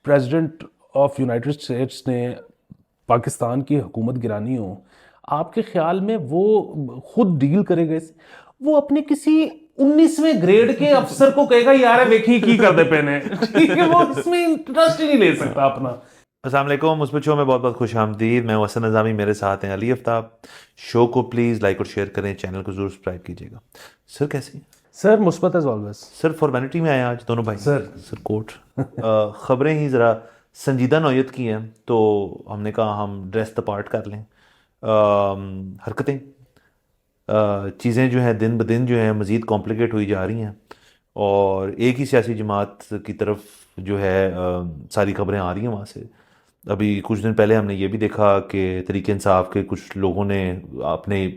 President of United States نے پاکستان کی حکومت گرانی ہو، آپ کے خیال میں وہ خود ڈیل کرے گا؟ وہ اپنے کسی 19ویں گریڈ کے افسر کو کہے گا یار ویکھی کی کر دے پینے، ٹھیک ہے، وہ اس میں انٹرسٹ ہی نہیں لے سکتا اپنا. السلام علیکم، مثبت شو میں بہت بہت خوش آمدید. میں حسن نظامی، میرے ساتھ ہیں علی آفتاب. شو کو پلیز لائک اور شیئر کریں، چینل کو ضرور سبسکرائب کیجیے گا. سر کیسے ہیں؟ سر مثبت ایز آلویز. سر فارمیلٹی میں آئے آج دونوں بھائی. سر کوٹ خبریں ہی ذرا سنجیدہ نوعیت کی ہیں، تو ہم نے کہا ہم ڈریس دا پارٹ کر لیں. حرکتیں چیزیں جو ہیں دن بدن جو ہیں مزید کمپلیکیٹ ہوئی جا رہی ہیں، اور ایک ہی سیاسی جماعت کی طرف جو ہے ساری خبریں آ رہی ہیں وہاں سے. ابھی کچھ دن پہلے ہم نے یہ بھی دیکھا کہ تحریک انصاف کے کچھ لوگوں نے اپنے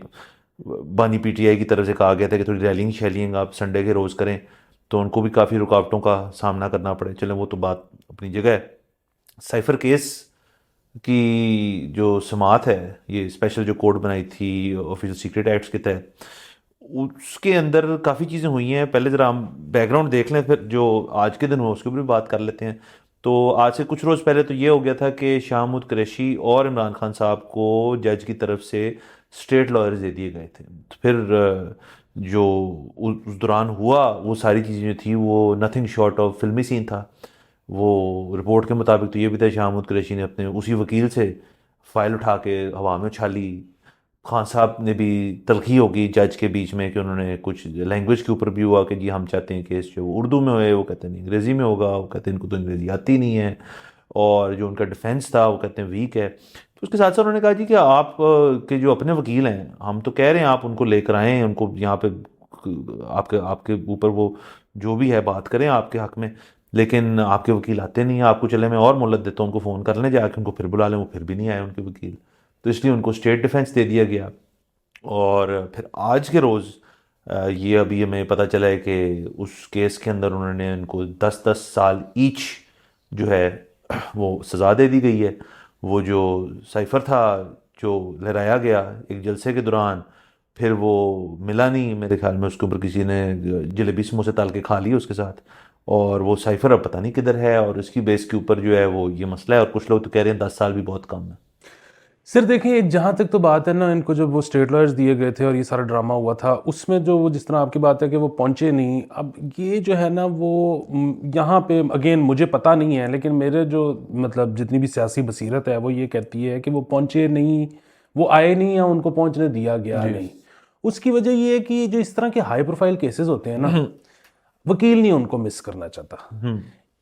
بانی پی ٹی آئی کی طرف سے کہا گیا تھا کہ تھوڑی ریلنگ شیلنگ آپ سنڈے کے روز کریں، تو ان کو بھی کافی رکاوٹوں کا سامنا کرنا پڑے. چلیں وہ تو بات اپنی جگہ ہے. سائفر کیس کی جو سماعت ہے، یہ اسپیشل جو کوڈ بنائی تھی آفیشل سیکرٹ ایکٹس کے تحت، اس کے اندر کافی چیزیں ہوئی ہیں. پہلے ذرا ہم بیک گراؤنڈ دیکھ لیں، پھر جو آج کے دن ہوا اس کے اوپر بھی بات کر لیتے ہیں. تو آج سے کچھ روز پہلے تو یہ ہو گیا تھا کہ شاہ محمود قریشی اور عمران خان صاحب کو جج کی طرف سے اسٹیٹ لائرز دے دیے گئے تھے. پھر جو اس دوران ہوا وہ ساری چیزیں جو تھیں وہ نتھنگ شارٹ آف فلمی سین تھا. وہ رپورٹ کے مطابق تو یہ بھی تھا شاہ محمود قریشی نے اپنے اسی وکیل سے فائل اٹھا کے ہوا میں اچھالی. خان صاحب نے بھی تلخی ہوگی جج کے بیچ میں کہ انہوں نے کچھ لینگویج کے اوپر بھی ہوا کہ جی ہم چاہتے ہیں کیس جو اردو میں ہوئے، وہ کہتے ہیں انگریزی میں ہوگا، وہ کہتے ہیں ان کو تو انگریزی آتی نہیں ہے، اور جو ان کا ڈیفینس تھا وہ کہتے ہیں ویک ہے. تو اس کے ساتھ ساتھ انہوں نے کہا جی کہ آپ کے جو اپنے وکیل ہیں، ہم تو کہہ رہے ہیں آپ ان کو لے کر آئیں، ان کو یہاں پہ آپ کے اوپر وہ جو بھی ہے بات کریں آپ کے حق میں، لیکن آپ کے وکیل آتے نہیں ہیں. آپ کو چلے میں اور مہلت دیتا ہوں، ان کو فون کر لیں جا کے، ان کو پھر بلا لیں، وہ پھر بھی نہیں آئے ان کے وکیل. تو اس لیے ان کو اسٹیٹ ڈیفینس دے دیا گیا. اور پھر آج کے روز یہ ابھی ہمیں پتہ چلا ہے کہ اس کیس کے اندر انہوں نے ان کو 10 سال ایچ جو ہے وہ سزا دے دی گئی ہے. وہ جو سائفر تھا جو لہرایا گیا ایک جلسے کے دوران، پھر وہ ملا نہیں، میرے خیال میں اس کے اوپر کسی نے جلیبی سموسے تال کے کھا لی اس کے ساتھ، اور وہ سائفر اب پتہ نہیں کدھر ہے، اور اس کی بیس کے اوپر جو ہے وہ یہ مسئلہ ہے. اور کچھ لوگ تو کہہ رہے ہیں 10 سال بھی بہت کم ہے. سر دیکھیں، جہاں تک تو بات ہے نا، ان کو جب وہ اسٹیٹ لائرز دیے گئے تھے اور یہ سارا ڈرامہ ہوا تھا، اس میں جو وہ جس طرح آپ کی بات ہے کہ وہ پہنچے نہیں. اب یہ جو ہے نا وہ یہاں پہ اگین مجھے پتہ نہیں ہے، لیکن میرے جو مطلب جتنی بھی سیاسی بصیرت ہے وہ یہ کہتی ہے کہ وہ پہنچے نہیں، وہ آئے نہیں، یا ان کو پہنچنے دیا گیا نہیں. اس کی وجہ یہ ہے کہ جو اس طرح کے ہائی پروفائل کیسز ہوتے ہیں نا، وکیل نہیں ان کو مس کرنا چاہتا،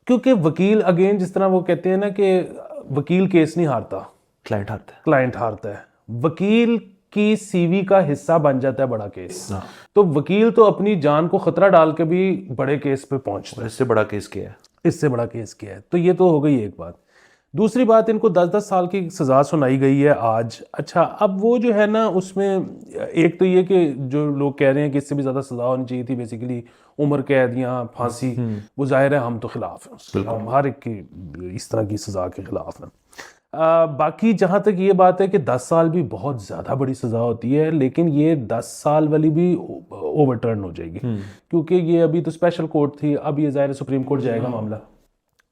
کیونکہ وکیل اگین جس طرح وہ کہتے ہیں نا کہ وکیل کیس نہیں ہارتا، کلائنٹ ہارتا ہے. وکیل کی سی وی کا حصہ بن جاتا ہے بڑا کیس. تو وکیل تو اپنی جان کو خطرہ ڈال کے بھی بڑے کیس پہ پہنچتا ہے. اس سے بڑا کیس کیا ہے؟ اس سے بڑا کیس کیا ہے؟ تو یہ تو ہو گئی ایک بات. دوسری بات، ان کو 10 سال کی سزا سنائی گئی ہے آج. اچھا، اب وہ جو ہے نا اس میں ایک تو یہ کہ جو لوگ کہہ رہے ہیں کہ اس سے بھی زیادہ سزا ہونی چاہیے تھی، بیسیکلی عمر قید یا پھانسی. وہ ظاہر ہے ہم تو خلاف ہیں، ہم ہر ایک کی اس طرح کی سزا کے خلاف ہیں. باقی جہاں تک یہ بات ہے کہ 10 سال بھی بہت زیادہ بڑی سزا ہوتی ہے، لیکن یہ 10 سال والی بھی اوور ٹرن ہو جائے گی، کیونکہ یہ ابھی تو اسپیشل کورٹ تھی. اب یہ ظاہر سپریم کورٹ جائے گا معاملہ.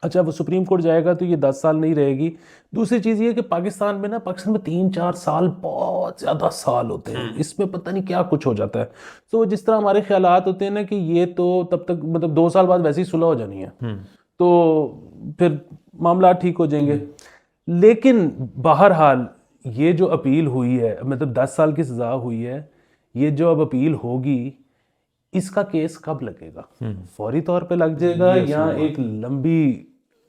اچھا، وہ سپریم کورٹ جائے گا تو یہ 10 سال نہیں رہے گی. دوسری چیز یہ ہے کہ پاکستان میں 3-4 سال بہت زیادہ سال ہوتے ہیں، اس میں پتہ نہیں کیا کچھ ہو جاتا ہے. تو جس طرح ہمارے خیالات ہوتے ہیں نا کہ یہ تو تب تک مطلب 2 سال بعد ویسے ہی صلح ہو جانی ہے، تو پھر معاملات ٹھیک ہو جائیں گے. لیکن بہرحال یہ جو اپیل ہوئی ہے، مطلب 10 سال کی سزا ہوئی ہے، یہ جو اب اپیل ہوگی، اس کا کیس کب لگے گا؟ فوری طور پہ لگ جائے گا یا ایک لمبی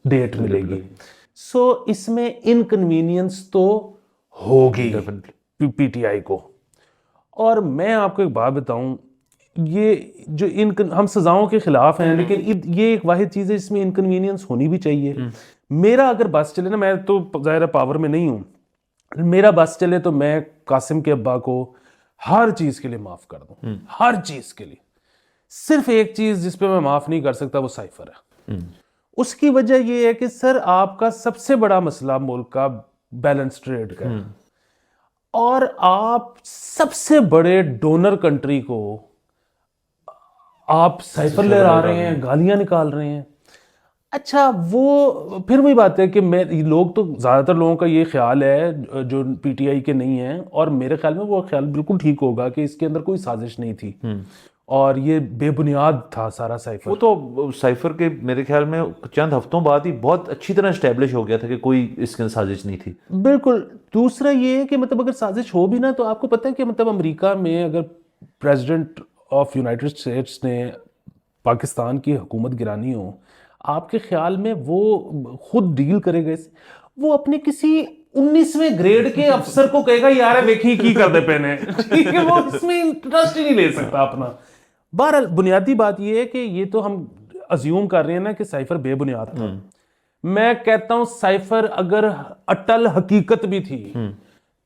ڈیٹ ملے گی؟ سو اس میں انکنوینئنس تو ہوگی پی ٹی آئی کو. اور میں آپ کو ایک بات بتاؤں، یہ جو ہم سزاؤں کے خلاف ہیں، لیکن یہ ایک واحد چیز ہے جس میں انکنوینئنس ہونی بھی چاہیے. میرا اگر بس چلے نا، میں تو ظاہر پاور میں نہیں ہوں، میرا بس چلے تو میں قاسم کے ابا کو ہر چیز کے لیے معاف کر دوں، ہر چیز کے لیے. صرف ایک چیز جس پہ میں معاف نہیں کر سکتا وہ سائفر ہے. اس کی وجہ یہ ہے کہ سر آپ کا سب سے بڑا مسئلہ ملک کا بیلنس ٹریڈ کا ہے، اور آپ سب سے بڑے ڈونر کنٹری کو آپ سائفر لے آ رہے ہیں، گالیاں نکال رہے ہیں. اچھا وہ پھر وہی بات ہے کہ لوگ تو زیادہ تر لوگوں کا یہ خیال ہے جو پی ٹی آئی کے نہیں ہیں، اور میرے خیال میں وہ خیال بالکل ٹھیک ہوگا کہ اس کے اندر کوئی سازش نہیں تھی اور یہ بے بنیاد تھا سارا سائفر. وہ تو سائفر کے میرے خیال میں چند ہفتوں بعد ہی بہت اچھی طرح اسٹیبلش ہو گیا تھا کہ کوئی اس کے سازش نہیں تھی. بالکل. دوسرا یہ ہے کہ مطلب اگر سازش ہو بھی نا تو آپ کو پتہ ہے کہ مطلب امریکہ میں اگر پریزیڈنٹ آف یونائٹڈ اسٹیٹس نے پاکستان کی حکومت گرانی ہو، آپ کے خیال میں وہ خود ڈیل کرے گا؟ وہ اپنے کسی 19ویں گریڈ کے افسر کو کہے گا یار ویکھی کی کر دے پہنے، ٹھیک ہے، وہ اس میں انٹرسٹ ہی نہیں لے سکتا اپنا. بہرحال بنیادی بات یہ ہے کہ یہ تو ہم ازیوم کر رہے ہیں نا کہ سائفر بے بنیاد تھا. میں کہتا ہوں سائفر اگر اٹل حقیقت بھی تھی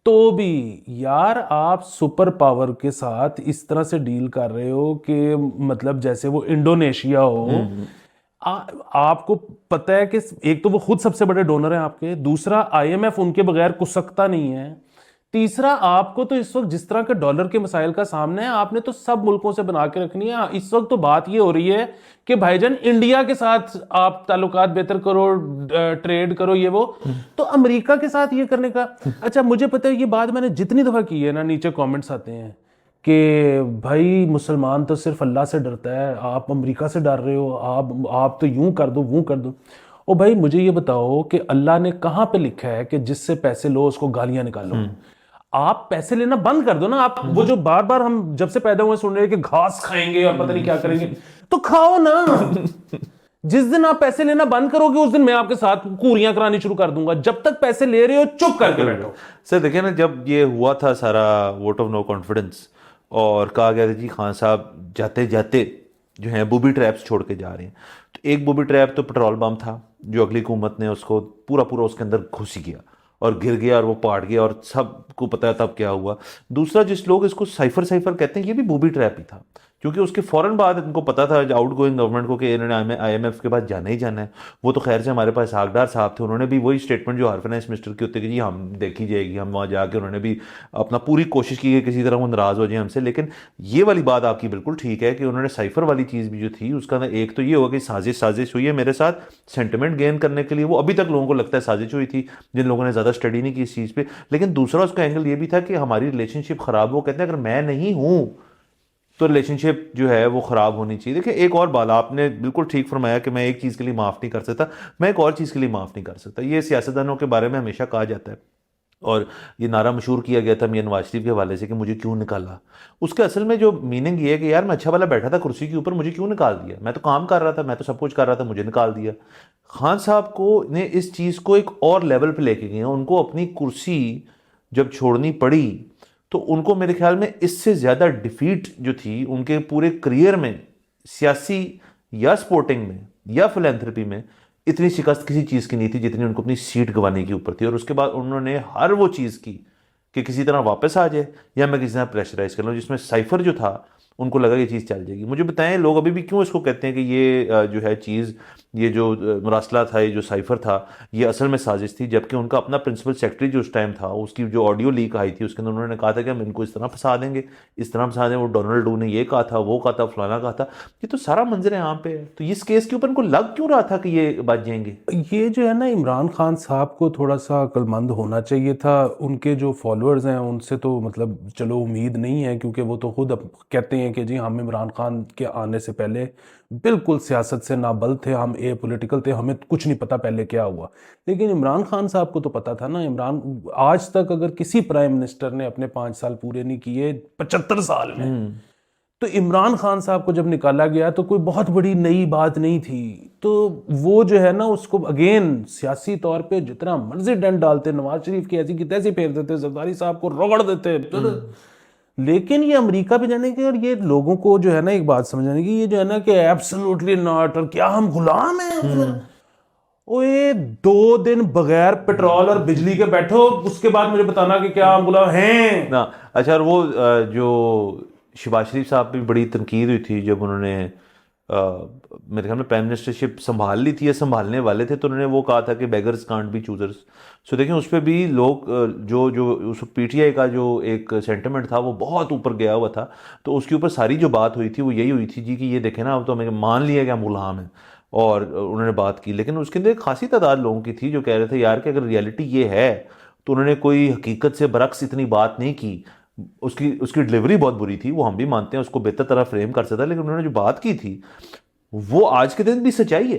تو بھی یار آپ سپر پاور کے ساتھ اس طرح سے ڈیل کر رہے ہو کہ مطلب جیسے وہ انڈونیشیا ہو. آپ کو پتہ ہے کہ ایک تو وہ خود سب سے بڑے ڈونر ہیں آپ کے، دوسرا آئی ایم ایف ان کے بغیر کچھ سکتا نہیں ہے، تیسرا آپ کو تو اس وقت جس طرح کے ڈالر کے مسائل کا سامنا ہے آپ نے تو سب ملکوں سے بنا کے رکھنی ہے. اس وقت تو بات یہ ہو رہی ہے کہ بھائی جان انڈیا کے ساتھ آپ تعلقات بہتر کرو، ٹریڈ کرو، یہ وہ. تو امریکہ کے ساتھ یہ کرنے کا اچھا مجھے پتہ ہے یہ بات میں نے جتنی دفعہ کی ہے نا، نیچے کامنٹس آتے ہیں کہ بھائی مسلمان تو صرف اللہ سے ڈرتا ہے، آپ امریکہ سے ڈر رہے ہو، آپ تو یوں کر دو وہ کر دو. او بھائی مجھے یہ بتاؤ کہ اللہ نے کہاں پہ لکھا ہے کہ جس سے پیسے لو اس کو گالیاں نکالو؟ آپ پیسے لینا بند کر دو نا. آپ وہ جو بار بار ہم جب سے پیدا ہوئے سن رہے ہیں کہ گھاس کھائیں گے اور پتہ نہیں کیا کریں گے، تو کھاؤ نا. جس دن آپ پیسے لینا بند کرو گے اس دن میں آپ کے ساتھ کوریاں کرانے شروع کر دوں گا. جب تک پیسے لے رہے ہو چپ کر کے بیٹھو. سر دیکھیں نا، جب یہ ہوا تھا سارا ووٹ آف نو کانفیڈنس اور کہا گیا تھا جی خان صاحب جاتے جاتے جو ہیں بوبی ٹریپس چھوڑ کے جا رہے ہیں، تو ایک بوبی ٹریپ تو پیٹرول بم تھا جو اگلی حکومت نے اس کو پورا اس کے اندر گھس گیا اور گر گیا اور وہ پاٹ گیا اور سب کو پتا ہے تب کیا ہوا. دوسرا جس لوگ اس کو سائفر کہتے ہیں، یہ بھی بوبی ٹریپ ہی تھا کیونکہ اس کے فوراً بعد ان کو پتا تھا آؤٹ گوئنگ گورنمنٹ کو کہ انہوں نے آئی ایم ایف کے بعد جانا ہی جانا ہے. وہ تو خیر سے ہمارے پاس اسحاق صاحب تھے، انہوں نے بھی وہی اسٹیٹمنٹ جو فائنانس منسٹر کے ہوتے کہ جی ہم دیکھی جائے گی، ہم وہاں جا کے انہوں نے بھی اپنا پوری کوشش کی کہ کسی طرح وہ ناراض ہو جائیں ہم سے. لیکن یہ والی بات آپ کی بالکل ٹھیک ہے کہ انہوں نے سائفر والی چیز بھی جو تھی اس کا ایک تو یہ ہوگا کہ سازش ہوئی ہے میرے ساتھ سینٹیمنٹ گین کرنے کے لیے، وہ ابھی تک لوگوں کو لگتا ہے سازش ہوئی تھی جن لوگوں نے زیادہ اسٹڈی نہیں کی اس چیز پہ. لیکن دوسرا اس کا اینگل یہ بھی تھا کہ ہماری ریلیشن شپ خراب ہو، کہتے ہیں اگر میں نہیں ہوں تو ریلیشن شپ جو ہے وہ خراب ہونی چاہیے. دیکھیں ایک اور بات آپ نے بالکل ٹھیک فرمایا کہ میں ایک چیز کے لیے معاف نہیں کر سکتا، میں ایک اور چیز کے لیے معاف نہیں کر سکتا. یہ سیاستدانوں کے بارے میں ہمیشہ کہا جاتا ہے اور یہ نعرہ مشہور کیا گیا تھا میاں نواز شریف کے حوالے سے کہ مجھے کیوں نکالا. اس کے اصل میں جو میننگ یہ ہے کہ یار میں اچھا والا بیٹھا تھا کرسی کے اوپر، مجھے کیوں نکال دیا؟ میں تو کام کر رہا تھا، میں تو سب کچھ کر رہا تھا، مجھے نکال دیا. خان صاحب کو نے اس چیز کو ایک اور لیول پہ لے کے گئے ہیں. ان کو اپنی کرسی جب چھوڑنی پڑی تو ان کو میرے خیال میں اس سے زیادہ ڈیفیٹ جو تھی ان کے پورے کریئر میں، سیاسی یا سپورٹنگ میں یا فلینتھرپی میں، اتنی شکست کسی چیز کی نہیں تھی جتنی ان کو اپنی سیٹ گنوانے کے اوپر تھی. اور اس کے بعد انہوں نے ہر وہ چیز کی کہ کسی طرح واپس آ جائے یا میں کسی طرح پریشرائز کر لوں، جس میں سائفر جو تھا ان کو لگا یہ چیز چل جائے گی. مجھے بتائیں لوگ ابھی بھی کیوں اس کو کہتے ہیں کہ یہ جو ہے چیز، یہ جو مراسلہ تھا، یہ جو سائفر تھا، یہ اصل میں سازش تھی، جبکہ ان کا اپنا پرنسپل سیکرٹری جو اس ٹائم تھا، اس کی جو آڈیو لیک آئی تھی اس کے اندر انہوں نے کہا تھا کہ ہم ان کو اس طرح پھنسا دیں گے، اس طرح پھنسا دیں. وہ ڈونلڈ ڈو نے یہ کہا تھا، وہ کہا تھا، فلانا کہا تھا. یہ تو سارا منظر عام پہ ہے. تو اس کیس کے اوپر ان کو لگ کیوں رہا تھا کہ یہ بچ جائیں گے؟ یہ جو ہے نا عمران خان صاحب کو تھوڑا سا عقل مند ہونا چاہیے تھا. ان کے جو فالوورز ہیں ان سے تو مطلب چلو امید نہیں ہے، کیونکہ وہ تو خود کہتے ہیں کہ جی ہم عمران خان کے آنے سے پہلے بالکل سیاست سے نابلد تھے، ہم اے پولیٹیکل تھے، ہمیں کچھ نہیں پتا پہلے کیا ہوا. لیکن عمران خان صاحب کو تو پتا تھا نا. عمران آج تک اگر کسی پرائم منسٹر نے اپنے 5 سال پورے نہیں کیے 75 سال میں، تو عمران خان صاحب کو جب نکالا گیا تو کوئی بہت بڑی نئی بات نہیں تھی. تو وہ جو ہے نا اس کو اگین سیاسی طور پہ جتنا مرضی ڈنڈ ڈالتے، نواز شریف کی ایسی کی تیسی پھیر دیتے، زرداری صاحب کو رگڑ دیتے. لیکن یہ امریکہ پہ جانے کے اور یہ لوگوں کو جو ہے نا ایک بات سمجھانے کی، یہ جو ہے نا کہ ایبسلوٹلی ناٹ، اور کیا ہم غلام ہیں؟ اوے 2 دن بغیر پیٹرول اور بجلی کے بیٹھو، اس کے بعد مجھے بتانا کہ کیا ہم غلام ہیں؟ نا اچھا. اور وہ جو شہباز شریف صاحب پہ بڑی تنقید ہوئی تھی جب انہوں نے میرے خیال میں پرائم منسٹرشپ سنبھال لی تھی یا سنبھالنے والے تھے، تو انہوں نے وہ کہا تھا کہ بیگرز کانٹ بی چوزرز. سو دیکھیں اس پہ بھی لوگ جو اس پی ٹی آئی کا جو ایک سینٹیمنٹ تھا وہ بہت اوپر گیا ہوا تھا. تو اس کے اوپر ساری جو بات ہوئی تھی وہ یہی ہوئی تھی جی کہ یہ دیکھیں نا اب تو ہمیں مان لیا کہ ہم غلام ہیں. اور انہوں نے بات کی، لیکن اس کے اندر ایک خاصی تعداد لوگوں کی تھی جو کہہ رہے تھے یار کہ اگر ریئلٹی یہ ہے تو انہوں نے کوئی حقیقت سے برعکس اتنی بات نہیں کی. اس کی ڈلیوری بہت بری تھی، وہ ہم بھی مانتے ہیں، اس کو بہتر طرح فریم کر سکتا، لیکن انہوں نے جو بات کی تھی وہ آج کے دن بھی سچائی ہے.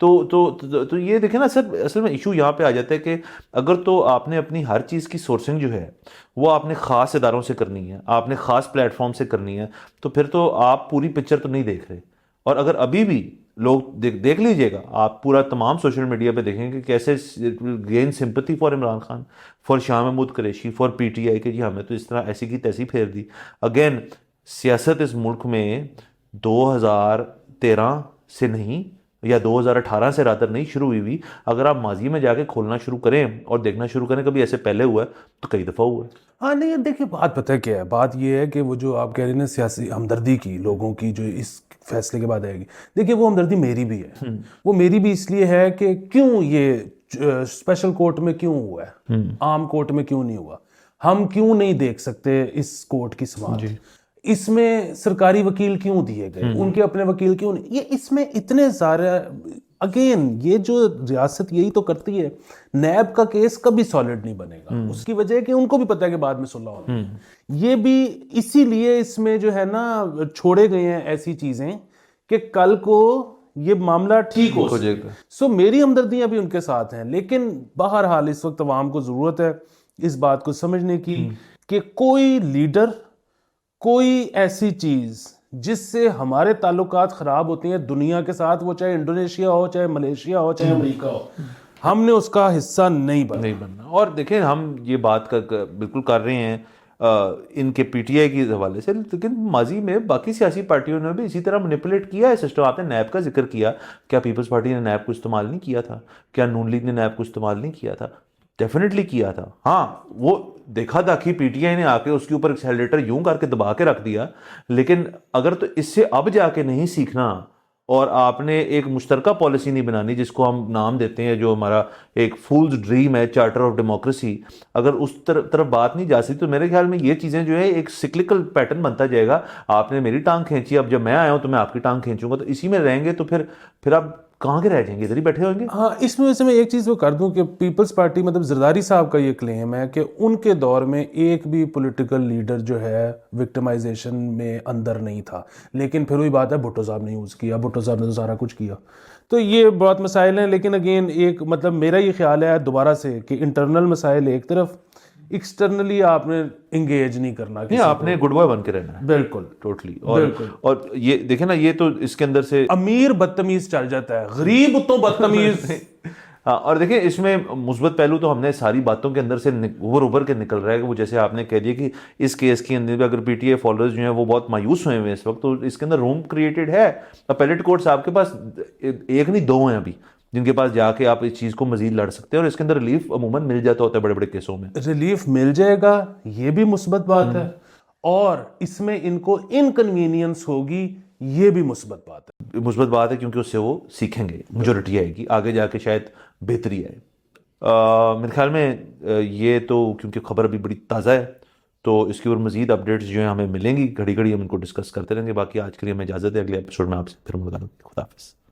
تو یہ دیکھیں نا سر، اصل میں ایشو یہاں پہ آ جاتا ہے کہ اگر تو آپ نے اپنی ہر چیز کی سورسنگ جو ہے وہ آپ نے خاص اداروں سے کرنی ہے، آپ نے خاص پلیٹ فارم سے کرنی ہے، تو پھر تو آپ پوری پکچر تو نہیں دیکھ رہے. اور اگر ابھی بھی لوگ دیکھ لیجئے گا، آپ پورا تمام سوشل میڈیا پہ دیکھیں گے کہ کیسے gain sympathy for Imran Khan, for Shah Mahmood Qureshi, for P T I, کہ جی ہمیں تو اس طرح ایسی کی تیسی پھیر دی. اگین سیاست اس ملک میں 2013 سے نہیں یا 2018 سے راتر نہیں شروع ہوئی. اگر آپ ماضی میں جا کے کھولنا شروع کریں اور دیکھنا شروع کریں کبھی ایسے پہلے ہوا ہے تو کئی دفعہ ہوا ہے. ہاں نہیں دیکھیں بات پتہ کیا ہے، بات یہ ہے کہ وہ جو آپ کہہ رہے ہیں نا سیاسی ہمدردی کی لوگوں کی جو اس فیصلے کے بعد آئے گی، دیکھیں وہ ہمدردی میری بھی ہے. وہ میری بھی اس لیے ہے کہ کیوں یہ اسپیشل کورٹ میں کیوں ہوا ہے، عام کورٹ میں کیوں نہیں ہوا. ہم کیوں نہیں دیکھ سکتے اس کورٹ کی سماعت؟ اس میں سرکاری وکیل کیوں دیے گئے، ان کے اپنے وکیل کیوں نہیں؟ یہ اس میں اتنے سارے اگین یہ جو ریاست یہی تو کرتی ہے. نیب کا کیس کبھی سالڈ نہیں بنے گا، اس کی وجہ ہے کہ ان کو بھی پتہ ہے کہ بعد میں صلح ہونا ہے. یہ بھی اسی لیے اس میں جو ہے نا چھوڑے گئے ہیں ایسی چیزیں کہ کل کو یہ معاملہ ٹھیک ہو سکے. سو میری ہمدردیاں بھی ان کے ساتھ ہیں، لیکن بہرحال اس وقت عوام کو ضرورت ہے اس بات کو سمجھنے کی کہ کوئی لیڈر، کوئی ایسی چیز جس سے ہمارے تعلقات خراب ہوتے ہیں دنیا کے ساتھ، وہ چاہے انڈونیشیا ہو، چاہے ملیشیا ہو، چاہے امریکہ ہو، ہم نے اس کا حصہ نہیں بننا. اور دیکھیں ہم یہ بات بالکل کر رہے ہیں ان کے پی ٹی آئی کے حوالے سے، لیکن ماضی میں باقی سیاسی پارٹیوں نے بھی اسی طرح مینیپولیٹ کیا ہے سسٹم. آپ نے نیب کا ذکر کیا، کیا پیپلز پارٹی نے نیب کو استعمال نہیں کیا تھا؟ کیا نون لیگ نے نیب کو استعمال نہیں کیا تھا؟ ڈیفینیٹلی کیا تھا. ہاں وہ دیکھا تھا کہ پی ٹی آئی نے آ کے اس کے اوپر ایکسیلریٹر یوں کر کے دبا کے رکھ دیا، لیکن اگر تو اس سے اب جا کے نہیں سیکھنا اور آپ نے ایک مشترکہ پالیسی نہیں بنانی جس کو ہم نام دیتے ہیں جو ہمارا ایک فولز ڈریم ہے چارٹر آف ڈیموکریسی، اگر اس طرف بات نہیں جا سکتی تو میرے خیال میں یہ چیزیں جو ہے ایک سکلکل پیٹرن بنتا جائے گا. آپ نے میری ٹانگ کھینچی، اب جب میں آیا ہوں تو میں آپ کی ٹانگ کھینچوں گا، تو اسی میں رہیں گے تو پھر آپ کہاں کے رہ جائیں گے، ادھر ہی بیٹھے ہوئیں گے. ہاں اس میں ویسے میں ایک چیز وہ کر دوں کہ پیپلز پارٹی مطلب زرداری صاحب کا یہ کلیم ہے کہ ان کے دور میں ایک بھی پولیٹیکل لیڈر جو ہے وکٹمائزیشن میں اندر نہیں تھا، لیکن پھر وہی بات ہے بھٹو صاحب نے یوز کیا، بھٹو صاحب نے تو سارا کچھ کیا. تو یہ بہت مسائل ہیں، لیکن اگین ایک مطلب میرا یہ خیال ہے دوبارہ سے کہ انٹرنل مسائل ایک طرف، ایکسٹرنلی آپ نے انگیج نہیں کرنا، آپ نے گڈ بوائے بن کے رہنا ہے. بالکل ٹوٹلی. اور یہ دیکھیں نا، یہ تو اس کے اندر سے امیر بدتمیز چل جاتا ہے، غریب تو بدتمیز. ہاں اور دیکھیں اس میں مثبت پہلو تو ہم نے ساری باتوں کے اندر سے ابھر کے نکل رہا ہے کہ وہ جیسے آپ نے کہہ دیا کہ اس کیس کے اندر اگر پی ٹی آئی فالوورز جو ہیں وہ بہت مایوس ہوئے ہیں اس وقت، تو اس کے اندر روم کریٹڈ ہے. اپیلیٹ کورٹس آپ کے پاس ایک نہیں دو ہیں ابھی جن کے پاس جا کے آپ اس چیز کو مزید لڑ سکتے ہیں، اور اس کے اندر ریلیف عموماً مل جاتا ہوتا ہے بڑے بڑے کیسوں میں. ریلیف مل جائے گا، یہ بھی مثبت بات ہے، اور اس میں ان کو انکنوینئنس ہوگی، یہ بھی مثبت بات ہے. مثبت بات ہے کیونکہ اس سے وہ سیکھیں گے، میجورٹی آئے گی، آگے جا کے شاید بہتری آئے. میرے خیال میں یہ تو کیونکہ خبر ابھی بڑی تازہ ہے تو اس کے اوپر مزید اپڈیٹس جو ہیں ہمیں ملیں گی، گھڑی گھڑی ہم ان کو ڈسکس کرتے رہیں گے. باقی آج کے لیے ہمیں اجازت ہے، اگلے ایپیسوڈ میں آپ سے پھر ملاقات ہوگی. خدا حافظ.